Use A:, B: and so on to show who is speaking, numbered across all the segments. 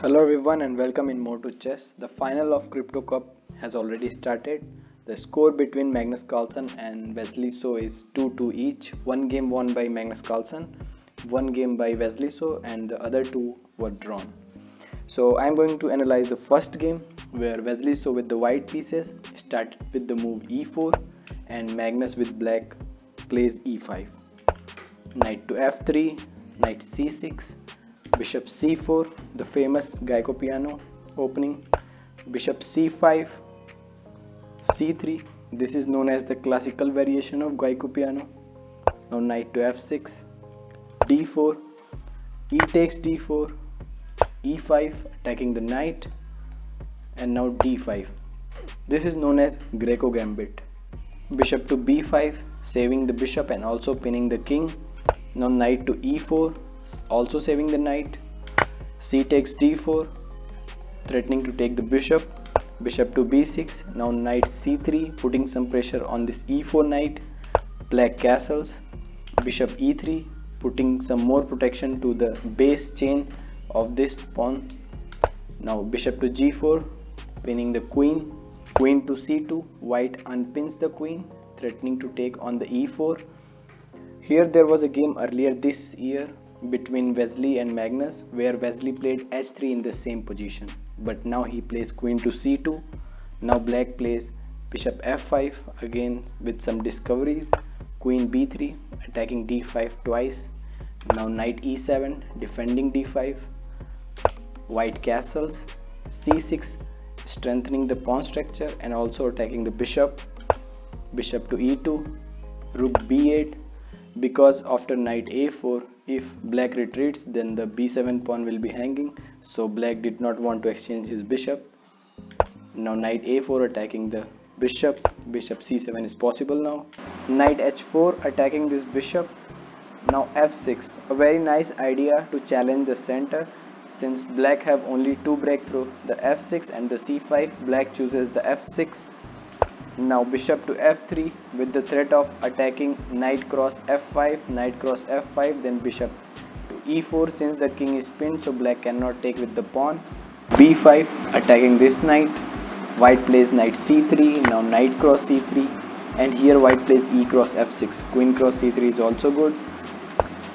A: Hello everyone and welcome in MoreToChess. The final of Crypto Cup has already started. The score between Magnus Carlsen and Wesley So is 2-2 each. One game won by Magnus Carlsen, one game by Wesley So, and the other two were drawn. So I'm going to analyze the first game where Wesley So with the white pieces started with the move e4 and Magnus with black plays e5. Knight to f3, knight c6, bishop c4, the famous Geico piano opening, bishop c5, c3. This is known as the classical variation of Geico piano. Now knight to f6, d4, e takes d4, e5, attacking the knight, and now d5. This is known as Greco gambit. Bishop to b5, saving the bishop and also pinning the king. Now knight to e4, also saving the knight. C takes d4, threatening to take the bishop. Bishop to b6, now knight c3, putting some pressure on this e4 knight. Black castles. Bishop e3, putting some more protection to the base chain of this pawn. Now bishop to g4, pinning the queen. Queen to c2, white unpins the queen, threatening to take on the e4. Here there was a game earlier this year between Wesley and Magnus where Wesley played h3 in the same position, but now he plays queen to c2. Now black plays bishop f5 again with some discoveries. Queen b3, attacking d5 twice. Now knight e7, defending d5. White castles. c6, strengthening the pawn structure and also attacking the bishop. Bishop to e2, rook b8, because after knight a4, if black retreats then the b7 pawn will be hanging, so black did not want to exchange his bishop. Now knight a4 attacking the bishop. Bishop c7 is possible now. Knight h4 attacking this bishop. Now f6, a very nice idea to challenge the center. Since black have only two breakthrough, the f6 and the c5, black chooses the f6. Now bishop to f3 with the threat of attacking knight cross f5, knight cross f5, then bishop to e4. Since the king is pinned, so black cannot take with the pawn. b5 attacking this knight. White plays knight c3, now knight cross c3, and here white plays e cross f6. Queen cross c3 is also good.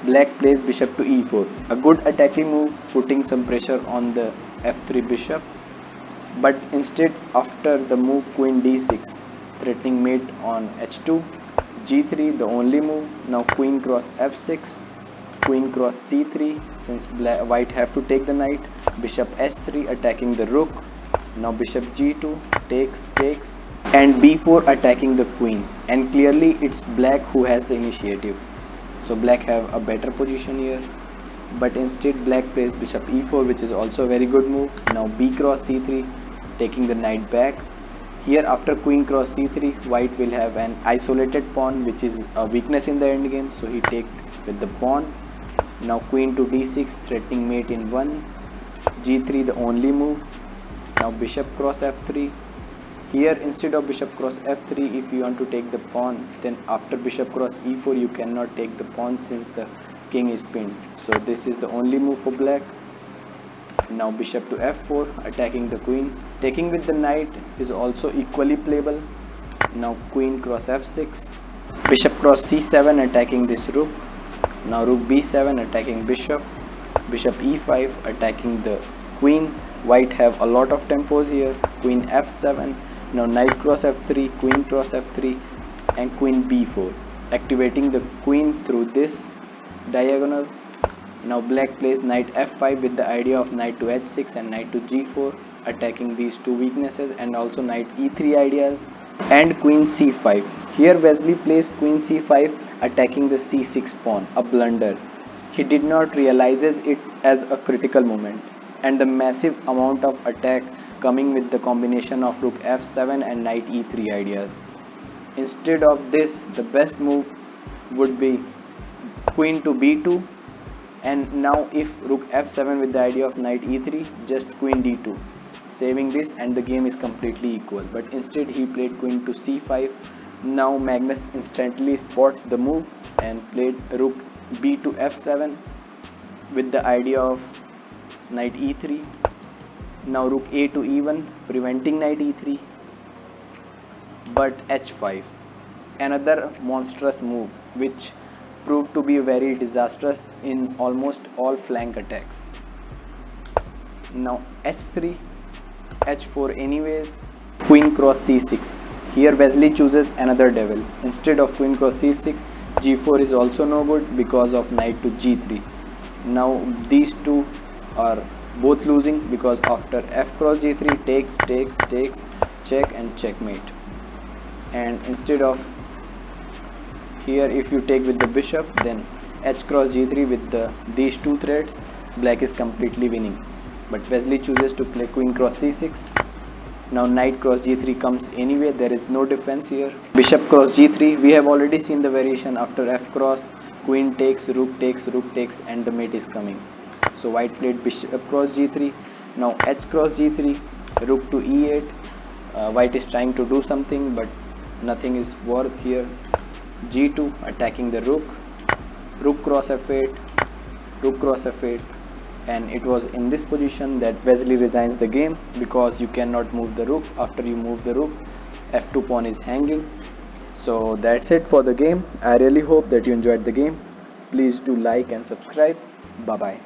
A: Black plays bishop to e4, a good attacking move, putting some pressure on the f3 bishop. But instead, after the move queen d6, threatening mate on h2, g3 the only move. Now queen cross f6, queen cross c3, since white have to take the knight. Bishop s3 attacking the rook. Now bishop g2 takes, and b4 attacking the queen, and clearly it's black who has the initiative, so black have a better position here. But instead black plays bishop e4, which is also a very good move. Now b cross c3, taking the knight back. Here after queen cross c3, white will have an isolated pawn, which is a weakness in the endgame, so he takes with the pawn. Now queen to d6, threatening mate in 1. g3 the only move. Now bishop cross f3. Here instead of bishop cross f3, if you want to take the pawn, then after bishop cross e4 you cannot take the pawn since the king is pinned, so this is the only move for black. Now bishop to f4, attacking the queen. Taking with the knight is also equally playable. Now queen cross f6, bishop cross c7, attacking this rook. Now rook b7, attacking bishop. Bishop e5, attacking the queen. White have a lot of tempos here. Queen f7, now knight cross f3, queen cross f3, and queen b4, activating the queen through this diagonal. Now black plays knight f5 with the idea of knight to h6 and knight to g4, attacking these two weaknesses, and also knight e3 ideas, and queen c5. Here Wesley plays queen c5, attacking the c6 pawn, a blunder. He did not realizes it as a critical moment, and the massive amount of attack coming with the combination of rook f7 and knight e3 ideas. Instead of this, the best move would be queen to b2, and now if rook f7 with the idea of knight e3, just queen d2, saving this, and the game is completely equal. But instead he played queen to c5. Now Magnus instantly spots the move and played rook b to f7 with the idea of knight e3. Now rook a to e1, preventing knight e3, but h5, another monstrous move which proved to be very disastrous in almost all flank attacks. Now h3, h4 anyways, queen cross c6. Here Wesley chooses another devil. Instead of queen cross c6, g4 is also no good because of knight to g3. Now these two are both losing because after f cross g3 takes, check and checkmate. And instead of here, if you take with the bishop, then h cross g3 with these two threads, black is completely winning. But Wesley chooses to play queen cross c6. Now knight cross g3 comes anyway, there is no defense here. Bishop cross g3, we have already seen the variation after f cross, queen takes, and the mate is coming. So white played bishop cross g3. Now h cross g3, rook to e8. White is trying to do something, but nothing is worth here. g2, attacking the rook. Rook cross f8, rook cross f8. And it was in this position that Wesley resigns the game, because you cannot move the rook. After you move the rook, f2 pawn is hanging. So that's it for the game. I really hope that you enjoyed the game. Please do like and subscribe. Bye bye.